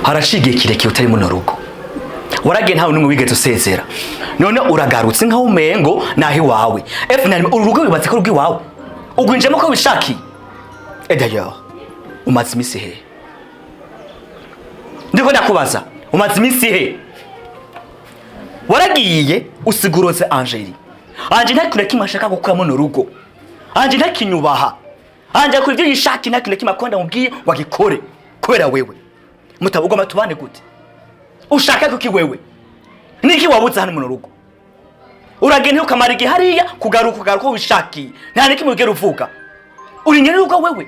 harashigiye kirekire utari muno rugo waragiye ntawe numwe wigeze usezera none uragarutse nkaho umengo nahi wawe finally urugo bibatse ko rugi wawe ugwinjemo ko wishaki d'ailleurs umaze imisi he ndiko ndakubaza umaze imisi he waragiye usiguroze Angeli anje ntakure kimashaka gukura muno rugo anje ntakinyubaha anje kuri byo yishaki ntakure kimakonda mubwiye wagikore kubera wewe mutabugwa matubane gute ushaka kuki wewe niki wabuze hano muno rugo uragene ukamara igihe hariya kugaruka ko wishaki nta niki mugera uvuga uri nyene rugo wewe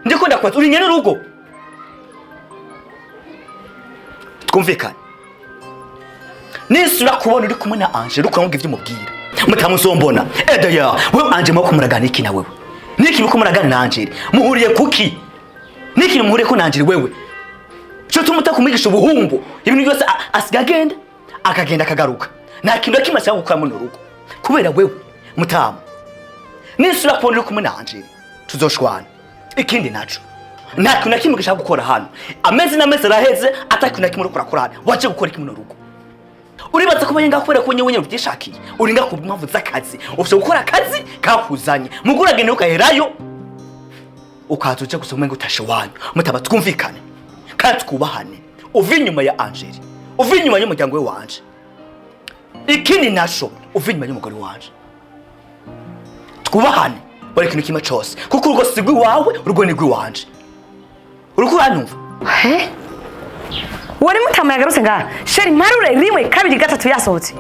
ndikunda kwaza uri nyene rugo twumvikane nisura kubona uri kumwe na Angel uko ngira ivyumubwira mutamusombona d'ailleurs wewe Angel mako muragana iki na wewe niki biko muragana na Angel muhuriye kuki niki muhuriye ko na Angel wewe cyo tumuta kumwigisha ubuhumbu ibintu byose asigagenda akagenda akagaruka nta kintu kimasa gukora mu rugo kubera wewe mutamu nisura kubona uri kumwe na Angel tuzoshwana ikindi naco nta kintu kimwe gishaka gukora hano amezi n'amezi araheze atakintu kimwe ukora hano waje gukora iki muno rugo uribaza ko bayenga kubera ko nyewe byishakiye uringa ku mpamvu z'akazi ufite gukora akazi kakuzanye muguragene ukaherayo ukazuje gusoma ngo utashe wanyu mutaba twumvikane kandi twubahane uva inyuma ya Angel uva inyuma y'umuryango we wanje ikindi naco uva inyuma y'umugore wanje twubahane bari kintu kimwe cyose kuko urugo sigwi wawe urugo ni gwiwanje uruko uranyumva wari mutama yagarutse ngaha sheri marure rimwe kabiri gatatu yasohotse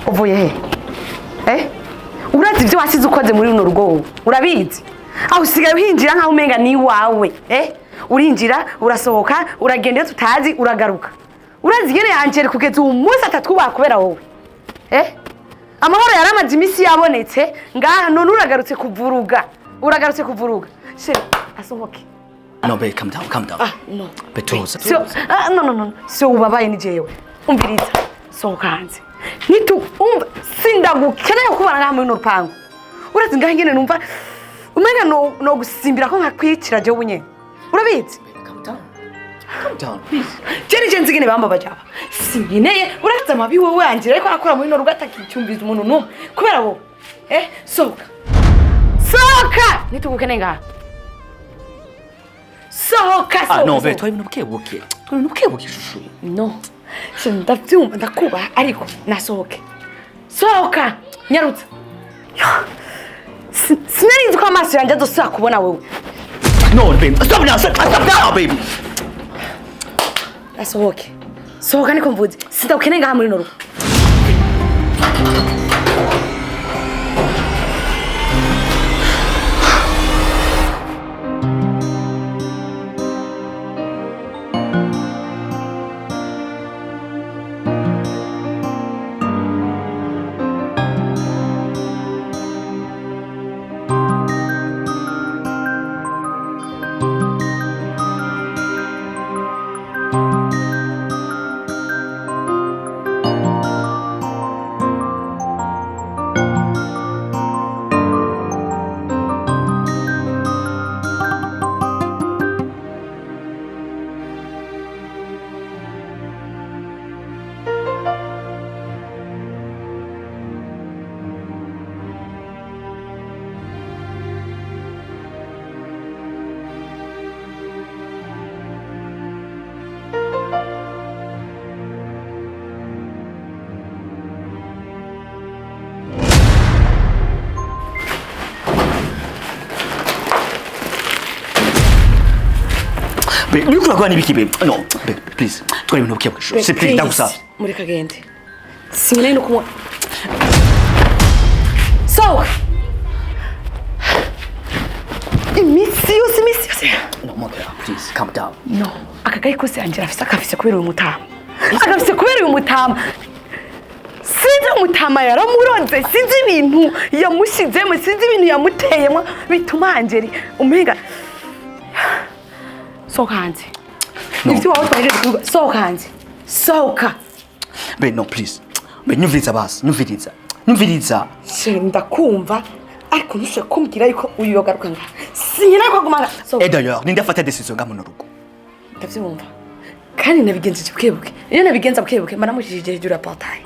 uvuye he urazi ibyo wasize ukoze muri runo rugo urabizi aho usigaye uhinjira nkaho umenga ni wawe urinjira urasohoka uragenda tutazi uragaruka urazi yene Angel kugeza umunsi atatwubaha kubera wowe amahoro yaramaze imisi yabonetse ngaha none uragarutse kuvuruga she asohoke no babe calm down no betoza no so ubabaye ni jewe umviriza sohoka hanze umva sindagukeneye kubana ngaha muri rupango urazi ngaha ngene numva umenga no gusimbira ko nkakwicira je ubunye urabizi calm down please je nzigene bamba bajaba singeneye uraza mabi wowe Angel ariko akora muri rugo atakicyumbiza umuntu numwe kubera wo sohoka nitugukeneye ngaha sohoka no babe twari bukebuke shushu no ndavyumva ndakubaha ariko nasohoke sohoka nyarutsa sinarinzi ko amaso yanjye adosubira kubona wewe No, baby. Stop now. Stop now, baby. Asohoke. Sohoka niko mvuze. Sitakukeneye ngaha muri no rugo. Babe, you could go and be babe. No, babe, please. Twari ibintu buke. C'est please ndagusaba. Muri kagende. Sinkeneye no kumwa. So. Imisi yose. No, mother, please calm down. No. Akagaye kose angira afisa akafise kubera uyu mutama. Akafise kubera uyu mutama. Sinzi umutama yaramuronze, sinzi ibintu yamushizemo, sinzi ibintu yamuteyemo bituma Angeli umenga sohoka hanze. Ibyo wawe twaje kuvuga sohoka hanze. Sohoka. Babe, no, please. Babe, nyumviriza basi, nyumviriza. Ndakumva ariko ntushe kumbwira yuko uyu yogaruka nga. Sinyina ko gumanga. Et d'ailleurs, ninde afata decision nga mu rugo. Ndavyumva. Kandi nabigenze bukebuke. Iyo nabigenza bukebuke maramushije hejuru ya portail.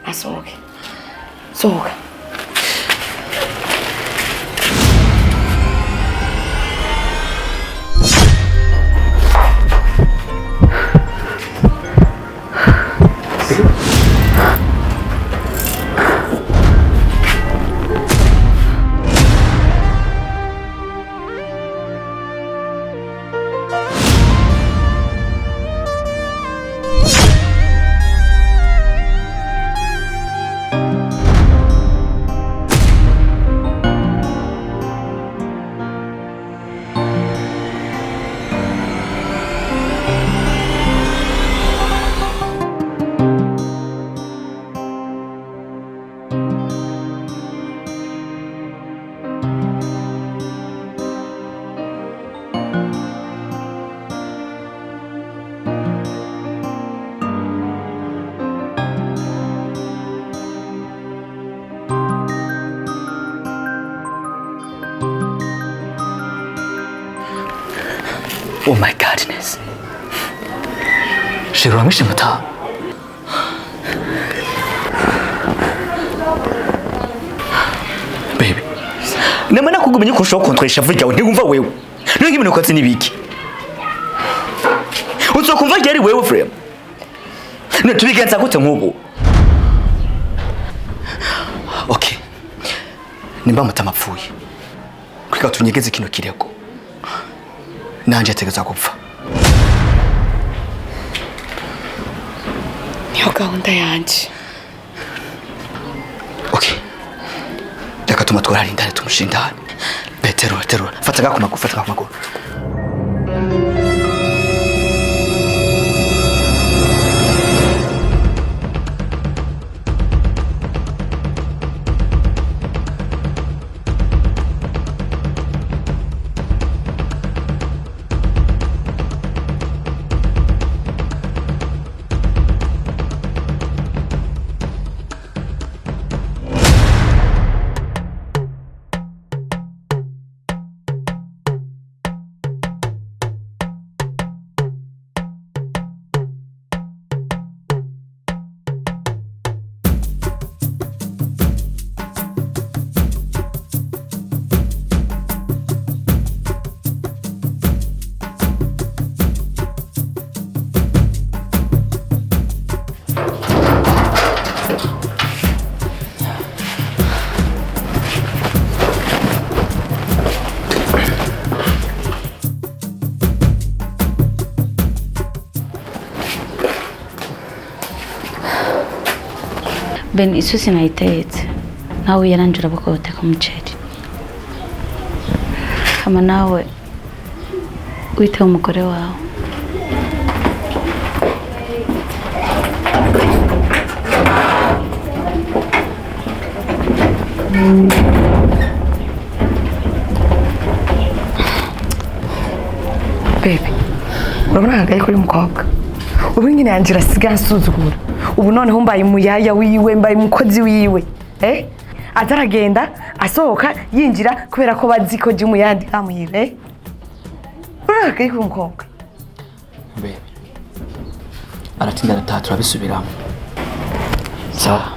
Asohoke. Sohoka. Oh my goodness. Shiramishe mata. Baby. Namana kugumenya kurushaho kontresha vuga ntiwumva wewe. Niyo nk'ibintu kwatsi nibiki. Uzokumva ryari wewe frame. No tubigenza gute nk'ubu. Okay. Nimba mutama apfuye. Kwika tunyegeze kino kirego. Nanje ategeza gupfa. Niyo gahunda yanje. Okay. Reka tumatwara indane tumushindane. Betero, fataga ku maguru. Ben isosi nayitetse nawe yaranjura bakoteka umuceri kama nawe wite umugore wawe Baby, urabona hagaye kuri mukobwa. Ubu nyine yanjira siga nsuzugura. Ubu noneho mbaye umuyaya wiwe, mbaye umukozi wiwe. Ataragenda asohoka yinjira kubera ko bazi ko je umuyandi amuyibe. Urabona hagaye kuri mukobwa. Baby. Aratinda natatu turabisubiramo. Sawa.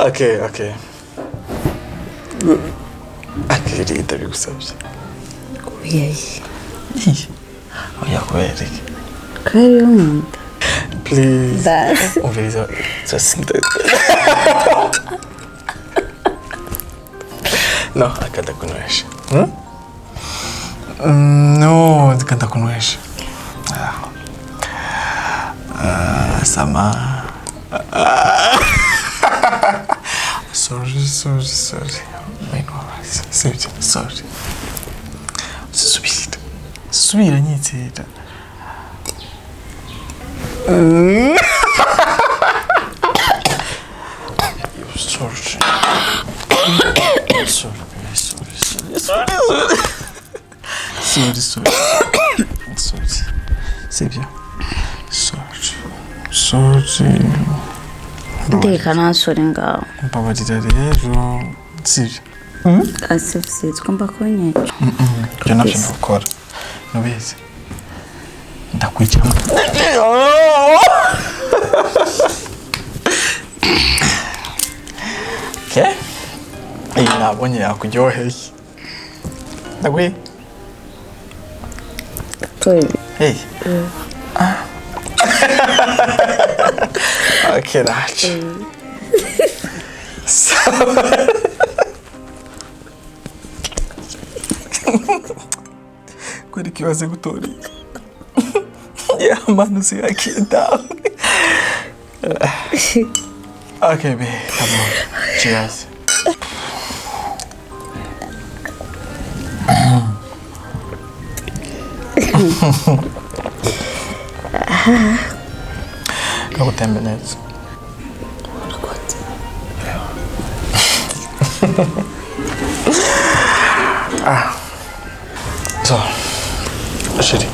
Okay. Akiri ndabigusabye. kuyeyi Oya kwereke. kare umuntu Please. That's Umviriza just No, akanda kunwesha. No, akanda kunwesha. Sama. Sorry. Sorry. Subira nyitira. Sorry. C'est bien. Sorry. ndeka nansore ngaho Mbabarira rero. Sivyo. asifise twumva ko nyine Je navyo ndakora. Nubizi. Ndakwica. Okay? Iyi nabonye yakuryoheye. Ndagwe. Hey. Okay, that's. Kweli kiwaze gutori. Yeah, man, see I can't down. Okay, babe, come on. Cheers. Go 10 minutes. So, Shiri.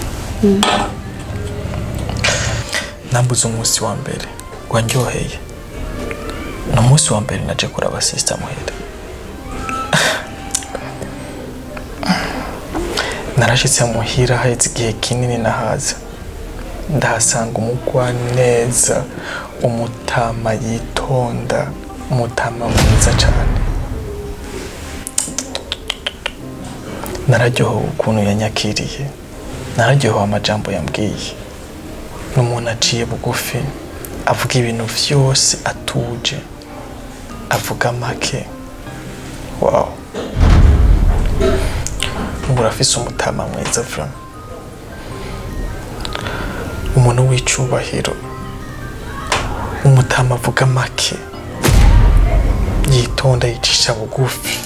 Nambuze umunsi wa mbere wanjyoheye. Na umunsi wa mbere naje kuraba sister muhera. Narashitse muhira haheze igihe kinini nahaza. Ndahasanga umugwa neza, umutama yitonda, umutama mwiza cyane. Nararyohewe ukuntu yanyakiriye, nararyohewe amajambo yambwiye. N'umuntu aciye bugufi, avuga ibintu vyose atuje, avuga make. Wow. Urafise umutama mwiza vra. Umuntu w'icubahiro, umutama avuga make, yitonda yicisha bugufi.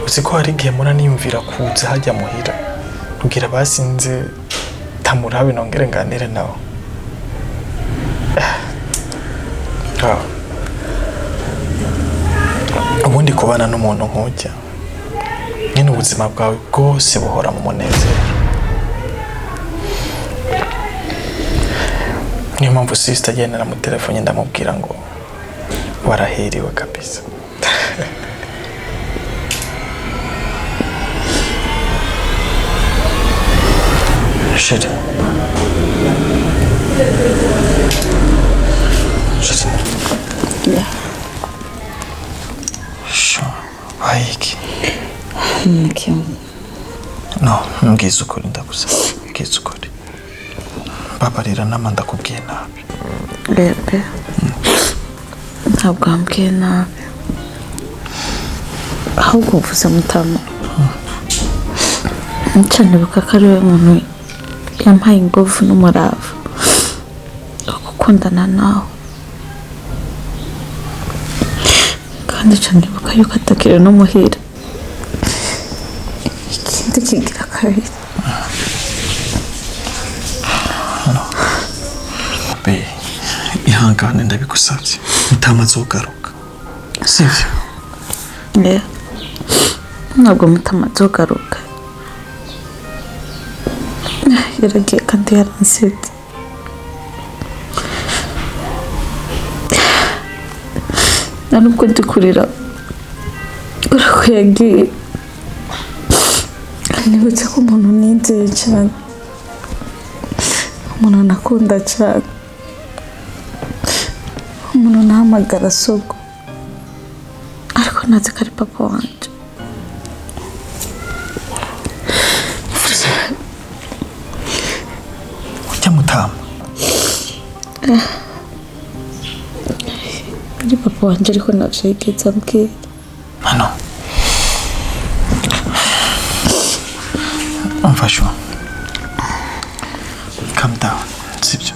Uziko hari igihe mura niyumvira kuza hajya muhira kugira basinze tamurabe nongere nganire nawe. ubundi kubana n'umuntu nk'ujya nyine ubuzima bwawe bwose buhora mu munezero. Niyo mpamvu sister agendera mu telefone ndamubwira ngo warahiriwe kabisa. Shit. Yeah. Sure. Waiki. No, mbwiza ukuri ndagusaba. Mbwiza ukuri. Babarira nama ndakubwiye nabi. Bebe. Ntabwo ambwiye nabi. Ahubwo uvuze Mutama. Ncanibuka ko ari we muntu yampaye ingufu n'umurava gukundana nawe, kandi ncanibuka yuko atakiri n'umuhira. Ikindi kigira kabiri. Be, ihangane ndabigusabye. Mutama azogaruka. Sivyo? Yeah. Ntabwo Mutama azogaruka. Yaragiye kandi yaransetse. Nubwo ndi kurira urako yagiye, nibutse ko umuntu nizeye cyane, umuntu nakunda cyane, umuntu nahamagara soko, ariko nazi ko ari papa wanje. Mutama ari papa wanje ariko navyo yigeze ambwira. Ano umfasha. Calm down, sibyo?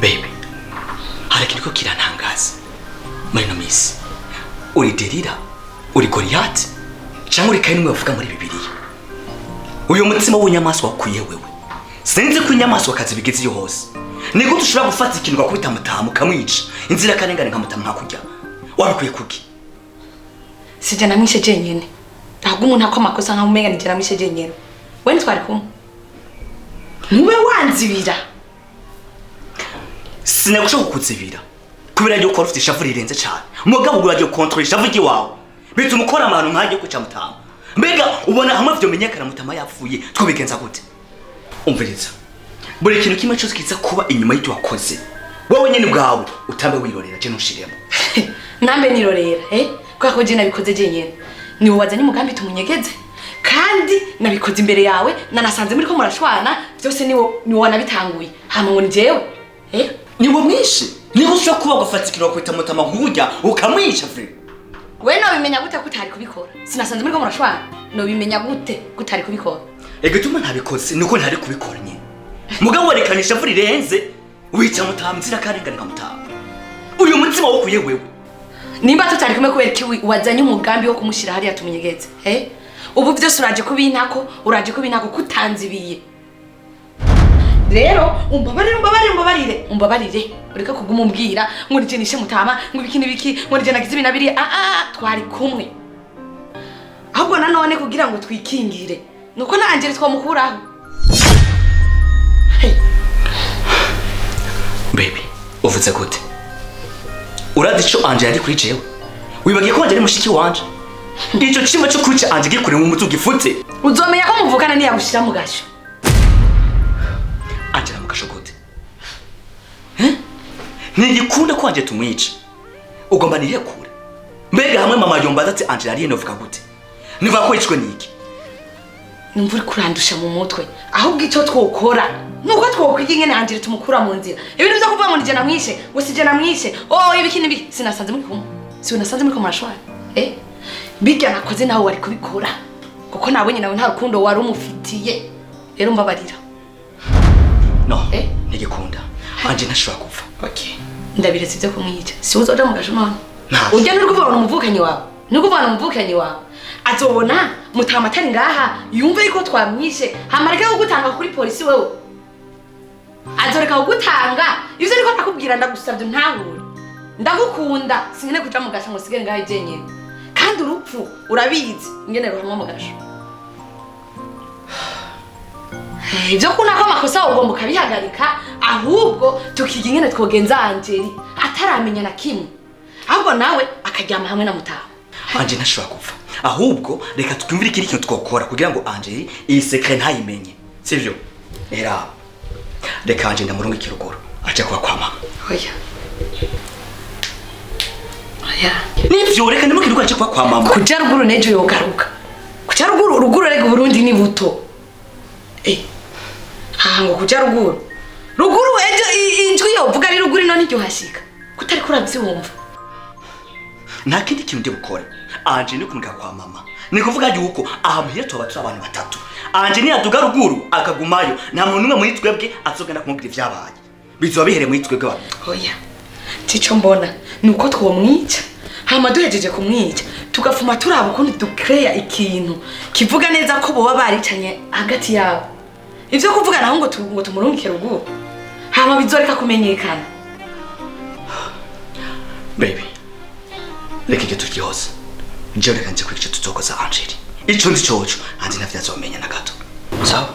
Baby, hari ikintu ko kirantangaza muri no misi. Uri Delila, uri Goliath, cyangwa uri Kaini wavuga muri Bibiliya. Uyu mutima w'inyamaswa wakuye wewe. Sinzi ko inyamaswa kazi bigeze hose. Ni gute ushobora gufata ikintu gakubita Mutama kamwica inzira kanengane nka Mutama nkakurya. Wabikuye kuki? Sije namwishe jenyene. Ahubwo umuntu akoma makosa nka umenga nije namwishe jenyene. We ntwari kumwe. Niwe wanzibira. Sinagushaka kukuzibira. Kubera yuko ufite ishavu rirenze cyane. Mugabo uragiye control ishavu ryiwawe. Bituma ukora amahano nkaje kuca Mutama. Mbega ubona hamwe vyo menyekana Mutama yapfuye twobigenza gute? Umviriza. Buri kintu kimwe cyose kiza kuba inyuma y'icyo wakoze. Wowe nyene bwawe utambe wirorera je nushiremo. Nambe nirorera, kwa ko je nabikoze jenyene. Ni wazanye umugambi tumunyegeze. Kandi nabikoze imbere yawe nanasanze muri ko murashwana byose ni wona bitanguye. Hama ngo ni jewe. Niwe mwishe. Niho ushaka kuba gafatikira kwita Mutama nkujya ukamwica free. We no bimenya gute kutari kubikora? Sinasanze muri ko murashwana. No bimenya gute kutari kubikora? Egetuma ntabikoze nuko ntari kubikora nyine. Mugabo warekanisha vuri renze wica Mutama nzira karengana nka Mutama. Uyu mutima wo kuye wewe. Nimba tutari kumwe kubera ki wazanye umugambi wo kumushira hariya tumunyegeze. Ubu byose uraje kubintako kutanzibiye. Rero umbabarire. Ureka kuguma umbwira ngo nije nishe Mutama ngo biki ngo nije nagize ibinabiri twari kumwe. Ahubwo nanone kugira ngo twikingire nuko nanjye twamukuraho. Baby, uvuze gute? Uradi cyo anje yari kuri jewe. Wibagiye ko anje ari mushiki wanje. Icyo kimwe cyo kwica anje gikure mu mutu gifute. Uzomenya ko muvukana ni yagushira mu gasho. Anje namugasho gute? Nigikunda ko anje tumwica. Ugomba nirekure. Mbega hamwe mama yomba ati anje yari novuga gute? Niva ko icwe niki? Numva uri kurandusha mu mutwe. Ahubwo icyo twokora nuko twokwiga ingene anje tumukura mu nzira. Ibintu byo kuvuga ngo nije namwishe, ngo sije namwishe. Ibiki sinasanze muri kumwe. Si unasanze muri komashwana. Bijya nakoze nawe wari kubikora. Kuko nabonye nawe nta rukundo wari umufitiye. Rero mbabarira. No, nigikunda. Anje ntashobora gupfa. Okay. Ndabiretse byo kumwica. Si uzoja mu gasho none. Ujya nuri kuvana umuvukanyi wawe. Nuri kuvana umuvukanyi wawe. Azobona Mutama atari ngaha yumve yuko twamwishe hamarika kugutanga kuri polisi wewe. Azoreka kugutanga ivyo siko nakubwira ndagusabye ntahure ndagukunda singene kuja mu gasho ngo sigere ngaho jenyene kandi urupfu urabizi ingene ruhamwa mu gasho ibyo kuna ko amakosa ugomba ukabihagarika ahubwo tukiga ingene twogenza Angeli ataramenya na kimwe ahubwo nawe akaryama hamwe na mutaha Angeli ntashobora gupfa ahubwo reka twumvire ikindi kintu twokora kugira ngo Angeli iyi secret ntayimenye sivyo era reka Angeli ndamurunga ikiruguru aje kuba kwa mama oya nivyo reka ndamukiruguru aje kuba kwa mama kuja ruguru nejo yogaruka kuja ruguru rega Burundi ni buto ngo kuja ruguru ejo injwi yovuga ari ruguru none iryo hashika kutari kuravyumva nta kindi kintu ndi bukora Angeli ni kumurika kwa mama ni kuvuga yuko aha muhira tuba turi abantu batatu Angeli yaduga ruguru akagumayo nta muntu umwe muri twebwe azogenda kumubwira ivyabaye bizoba bihere muri twebwe abantu oya tico mbona nuko twomwica hama duhejeje kumwica tugafuma turaba ukundi ducrea ikintu kivuga neza ko boba baricanye hagati yabo ivyo kuvuga naho ngo tumurungike ruguru hama bizoreka kumenyekana baby reka icyo tukihoza njyewe reka nze kwica tuzokoza Angeli ico ndi coco Angeli ntavyo azomenya na gato sawa